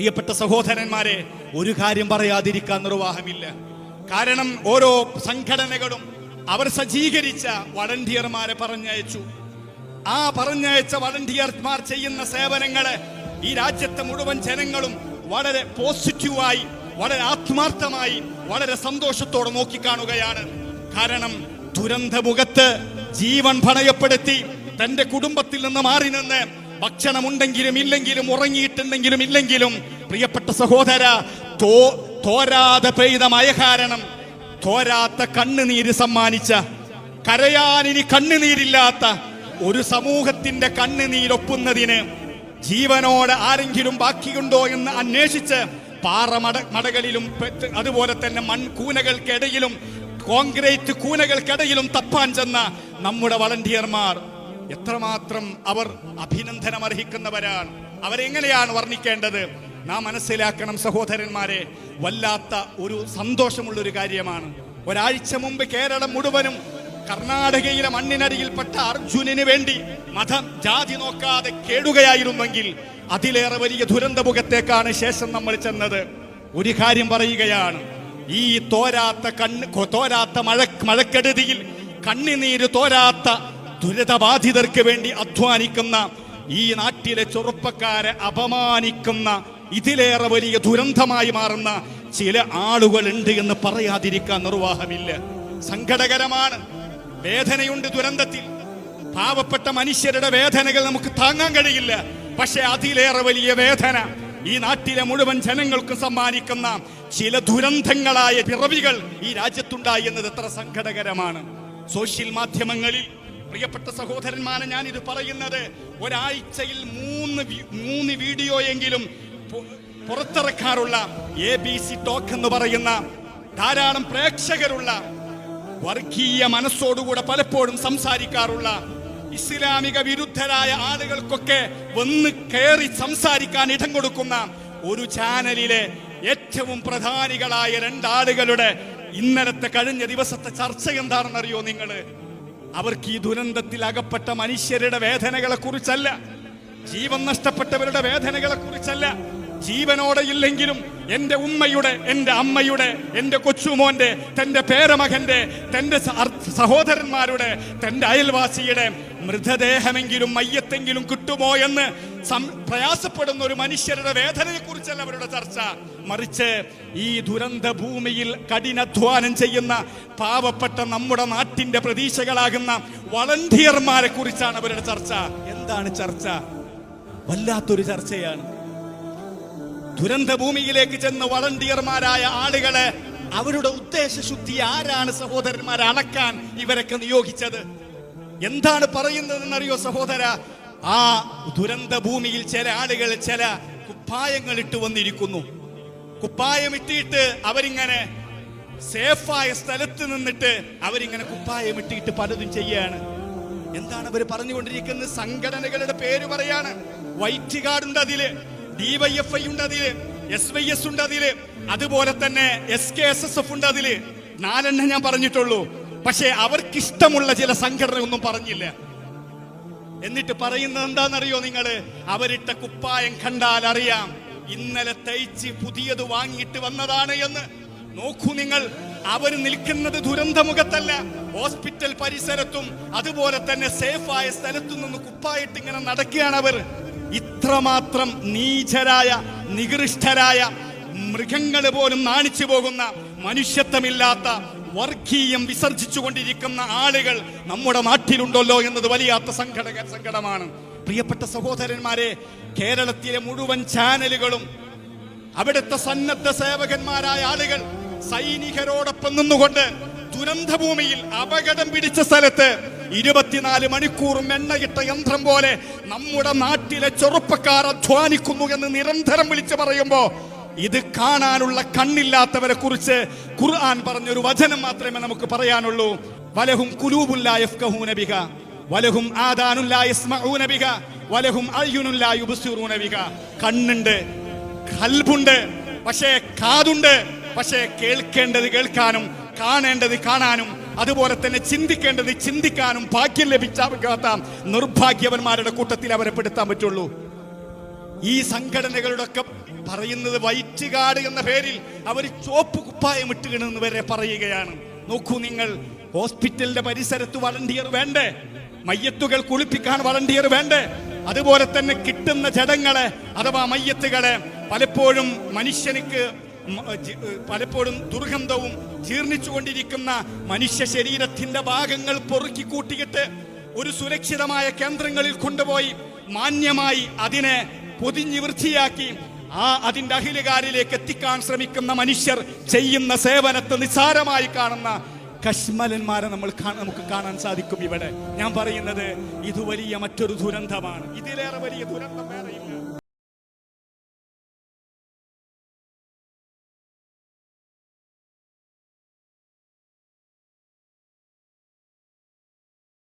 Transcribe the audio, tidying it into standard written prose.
പ്രിയപ്പെട്ട സഹോദരന്മാരെ, ഒരു കാര്യം പറയാതിരിക്കാൻ നിർവാഹമില്ല. കാരണം ഓരോ സംഘടനകളും അവർ സജ്ജീകരിച്ച വളണ്ടിയർമാരെ പറഞ്ഞയച്ചു. ആ പറഞ്ഞയച്ച വളണ്ടിയർമാർ ചെയ്യുന്ന സേവനങ്ങളെ ഈ രാജ്യത്തെ മുഴുവൻ ജനങ്ങളും വളരെ പോസിറ്റീവായി, വളരെ ആത്മാർത്ഥമായി, വളരെ സന്തോഷത്തോടെ നോക്കിക്കാണുകയാണ്. കാരണം ദുരന്തമുഖത്ത് ജീവൻ പണയപ്പെടുത്തി തന്റെ കുടുംബത്തിൽ നിന്ന് മാറി നിന്ന് ഭക്ഷണമുണ്ടെങ്കിലും ഇല്ലെങ്കിലും, ഉറങ്ങിയിട്ടുണ്ടെങ്കിലും ഇല്ലെങ്കിലും, പ്രിയപ്പെട്ട സഹോദര, തോരാതെ പെയ്ത മഴ കാരണം തോരാത്ത കണ്ണുനീര് സമ്മാനിച്ച, കരയാനിനി കണ്ണുനീരില്ലാത്ത ഒരു സമൂഹത്തിന്റെ കണ്ണുനീരൊപ്പുന്നതിന് ജീവനോട് ആരെങ്കിലും ബാക്കിയുണ്ടോ എന്ന് അന്വേഷിച്ച് പാറമടകളിലും അതുപോലെ തന്നെ മൺകൂനകൾക്കിടയിലും കോൺക്രീറ്റ് കൂനകൾക്കിടയിലും തപ്പാൻ ചെന്ന നമ്മുടെ വളണ്ടിയർമാർ എത്രമാത്രം അവർ അഭിനന്ദനം അർഹിക്കുന്നവരാണ്. അവരെങ്ങനെയാണ് വർണ്ണിക്കേണ്ടത്? നാം മനസ്സിലാക്കണം സഹോദരന്മാരെ, വല്ലാത്ത ഒരു സന്തോഷമുള്ളൊരു കാര്യമാണ്. ഒരാഴ്ച മുമ്പ് കേരളം മുഴുവനും കർണാടകയിലെ മണ്ണിനടിയിൽപ്പെട്ട അർജുനന് വേണ്ടി മതം ജാതി നോക്കാതെ കേടുകയായിരുന്നെങ്കിൽ അതിലേറെ വലിയ ദുരന്തമുഖത്തേക്കാണ് ശേഷം നമ്മൾ ചെന്നത്. ഒരു കാര്യം പറയുകയാണ്, ഈ തോരാത്ത മഴക്കെടുതിയിൽ കണ്ണുനീര് തോരാത്ത ദുരിതബാധിതർക്ക് വേണ്ടി അധ്വാനിക്കുന്ന ഈ നാട്ടിലെ ചെറുപ്പക്കാരെ അപമാനിക്കുന്ന, ഇതിലേറെ വലിയ ദുരന്തമായി മാറുന്ന ചില ആളുകളുണ്ട് എന്ന് പറയാതിരിക്കാൻ നിർവാഹമില്ല. സങ്കടകരമാണ്. വേദനയുണ്ട് ദുരന്തത്തിൽ. പാവപ്പെട്ട മനുഷ്യരുടെ വേദനകൾ നമുക്ക് താങ്ങാൻ കഴിയില്ല. പക്ഷെ അതിലേറെ വലിയ വേദന ഈ നാട്ടിലെ മുഴുവൻ ജനങ്ങൾക്കും സമ്മാനിക്കുന്ന ചില ദുരന്തങ്ങളായ പിറവികൾ ഈ രാജ്യത്തുണ്ടായി എന്നത് എത്ര സങ്കടകരമാണ്. സോഷ്യൽ മാധ്യമങ്ങളിൽ പ്രിയപ്പെട്ട സഹോദരന്മാരെ, ഞാൻ ഇത് പറയുന്നത്, ഒരാഴ്ചയിൽ മൂന്ന് വീഡിയോ എങ്കിലും പുറത്തിറക്കാറുള്ള ABC ടോക്ക് എന്ന് പറയുന്ന ധാരാളം പ്രേക്ഷകരുള്ള, വർഗീയ മനസ്സോടുകൂടെ പലപ്പോഴും സംസാരിക്കാറുള്ള, ഇസ്ലാമിക വിരുദ്ധരായ ആളുകൾക്കൊക്കെ വന്ന് കയറി സംസാരിക്കാൻ ഇടം കൊടുക്കുന്ന ഒരു ചാനലിലെ ഏറ്റവും പ്രധാനികളായ രണ്ടാളുകളുടെ ഇന്നലത്തെ കഴിഞ്ഞ ദിവസത്തെ ചർച്ച എന്താണെന്നറിയോ നിങ്ങള്? അവർക്ക് ഈ ദുരന്തത്തിൽ അകപ്പെട്ട മനുഷ്യരുടെ വേദനകളെ കുറിച്ചല്ല, ജീവൻ നഷ്ടപ്പെട്ടവരുടെ വേദനകളെ കുറിച്ചല്ല, ജീവനോടെ ഇല്ലെങ്കിലും എൻ്റെ ഉമ്മയുടെ, എൻ്റെ അമ്മയുടെ, എൻ്റെ കൊച്ചുമോന്റെ, തൻ്റെ പേരമകന്റെ, തൻ്റെ സഹോദരന്മാരുടെ, തൻ്റെ അയൽവാസിയുടെ മൃതദേഹമെങ്കിലും മയ്യത്തെങ്കിലും കിട്ടുമോ എന്ന് പ്രയാസപ്പെടുന്ന ഒരു മനുഷ്യരുടെ വേദനയെ കുറിച്ചല്ല അവരുടെ ചർച്ച. മറിച്ച് ഈ ദുരന്ത ഭൂമിയിൽ കഠിനാധ്വാനം ചെയ്യുന്ന പാവപ്പെട്ട നമ്മുടെ നാട്ടിന്റെ പ്രതീക്ഷകളാകുന്ന വളണ്ടിയർമാരെ കുറിച്ചാണ് അവരുടെ ചർച്ച. എന്താണ് ചർച്ച? വല്ലാത്തൊരു ചർച്ചയാണ്. ദുരന്ത ഭൂമിയിലേക്ക് ചെന്ന് വളണ്ടിയർമാരായ ആളുകളെ, അവരുടെ ഉദ്ദേശശുദ്ധി ആരാണ് സഹോദരന്മാരെ അളക്കാൻ ഇവരൊക്കെ നിയോഗിച്ചത്? എന്താണ് പറയുന്നതെന്നറിയോ സഹോദര? ആ ദുരന്ത ഭൂമിയിൽ ചില ആളുകൾ ചില കുപ്പായങ്ങൾ ഇട്ട് വന്നിരിക്കുന്നു. കുപ്പായം ഇട്ടിട്ട് അവരിങ്ങനെ സേഫായ സ്ഥലത്ത് നിന്നിട്ട് അവരിങ്ങനെ കുപ്പായം ഇട്ടിട്ട് പലതും ചെയ്യാണ്. എന്താണ് അവർ പറഞ്ഞുകൊണ്ടിരിക്കുന്നത്? സംഘടനകളുടെ പേര് പറയാണ്. വൈറ്റ് ഗാർഡ് ഉണ്ട് അതില്, DYFI ഉണ്ട് അതില്, SYS ഉണ്ട് അതില്, അതുപോലെ തന്നെ SKSSF ഉണ്ട് അതില്. 4 ഞാൻ പറഞ്ഞിട്ടുള്ളൂ. പക്ഷെ അവർക്കിഷ്ടമുള്ള ചില സംഘടന ഒന്നും പറഞ്ഞില്ല. എന്നിട്ട് പറയുന്നത് എന്താണെന്നറിയോ നിങ്ങള്? അവരിട്ട കുപ്പായം കണ്ടാൽ അറിയാം ഇന്നലെ തയ്ച്ച് പുതിയത് വാങ്ങിയിട്ട് വന്നതാണ് എന്ന്. നോക്കൂ നിങ്ങൾ, അവർ നിൽക്കുന്നത് ദുരന്തമുഖത്തല്ല, ഹോസ്പിറ്റൽ പരിസരത്തും അതുപോലെ തന്നെ സേഫായ സ്ഥലത്തു നിന്ന് കുപ്പായിട്ട് ഇങ്ങനെ നടക്കുകയാണ് അവർ. ഇത്രമാത്രം നീചരായ, നികൃഷ്ടരായ, മൃഗങ്ങൾ പോലും നാണിച്ചു പോകുന്ന, മനുഷ്യത്വമില്ലാത്ത, വർഗീയം വിസർജിച്ചു കൊണ്ടിരിക്കുന്ന ആളുകൾ നമ്മുടെ നാട്ടിലുണ്ടല്ലോ എന്നത് വലിയാത്ത സങ്കടമാണ്. പ്രിയപ്പെട്ട സഹോദരന്മാരെ, കേരളത്തിലെ മുഴുവൻ ചാനലുകളും അവിടുത്തെ സന്നദ്ധ സേവകന്മാരായ ആളുകൾ സൈനികരോടൊപ്പം നിന്നുകൊണ്ട് ദുരന്തഭൂമിയിൽ അപകടം പിടിച്ച സ്ഥലത്ത് 24 മണിക്കൂറും എണ്ണയിട്ട യന്ത്രം പോലെ നമ്മുടെ നാട്ടിലെ ചെറുപ്പക്കാർ അധ്വാനിക്കുന്നു എന്ന് നിരന്തരം വിളിച്ചു പറയുമ്പോ, ഇത് കാണാനുള്ള കണ്ണില്ലാത്തവരെ കുറിച്ച് ഖുർആൻ പറഞ്ഞൊരു വചനം മാത്രമേ നമുക്ക് പറയാനുള്ളൂ. വലഹും ഖുലൂബുൻ ലാ യഫ്ഖഹൂന ബിഹ വലഹും ആദാനുൻ ലാ യസ്മഊന ബിഹ വലഹും അയ്യുനുൻ ലാ യുബ്സിറൂന ബിഹ. കണ്ണുണ്ട്, ഖൽബുണ്ട്, പക്ഷേ കാതുണ്ട്, പക്ഷേ കേൾക്കേണ്ടത് കേൾക്കാനും കാണേണ്ടത് കാണാനും അതുപോലെ തന്നെ ചിന്തിക്കേണ്ടത് ചിന്തിക്കാനും ഭാഗ്യം ലഭിച്ചാകാത്ത നിർഭാഗ്യവന്മാരുടെ കൂട്ടത്തിൽ അവരെ പെടുത്താൻ പറ്റുള്ളൂ. ഈ സംഘടനകളുടെ ഒക്കെ പറയുന്നത് വൈറ്റ് കാർഡ് എന്ന പേരിൽ അവർ ചോപ്പ് കുപ്പായം ഇട്ടുകണെന്ന് വരെ പറയുകയാണ്. നോക്കൂ നിങ്ങൾ, ഹോസ്പിറ്റലിന്റെ പരിസരത്ത് വളണ്ടിയർ വേണ്ടേ? മയ്യത്തുകൾ കുളിപ്പിക്കാൻ വളണ്ടിയർ വേണ്ടേ? അതുപോലെ തന്നെ കിട്ടുന്ന ജഡങ്ങളെ അഥവാ മയ്യത്തുകളെ പലപ്പോഴും മനുഷ്യനിക്ക് പലപ്പോഴും ദുർഗന്ധവും ജീർണിച്ചുകൊണ്ടിരിക്കുന്ന മനുഷ്യ ശരീരത്തിന്റെ ഭാഗങ്ങൾ പൊറുക്കി കൂട്ടിയിട്ട് ഒരു സുരക്ഷിതമായ കേന്ദ്രങ്ങളിൽ കൊണ്ടുപോയി മാന്യമായി അതിനെ പൊതിഞ്ഞ് വൃത്തിയാക്കി അതിന്റെ അഹിലുകാരിലേക്ക് എത്തിക്കാൻ ശ്രമിക്കുന്ന മനുഷ്യർ ചെയ്യുന്ന സേവനത്തെ നിസ്സാരമായി കാണുന്ന കശ്മലന്മാരെ നമുക്ക് കാണാൻ സാധിക്കും ഇവിടെ. ഞാൻ പറയുന്നത് ഇത് വലിയ മറ്റൊരു ദുരന്തമാണ്. ഇതിലേറെ വലിയ ദുരന്തം വേറെയില്ല.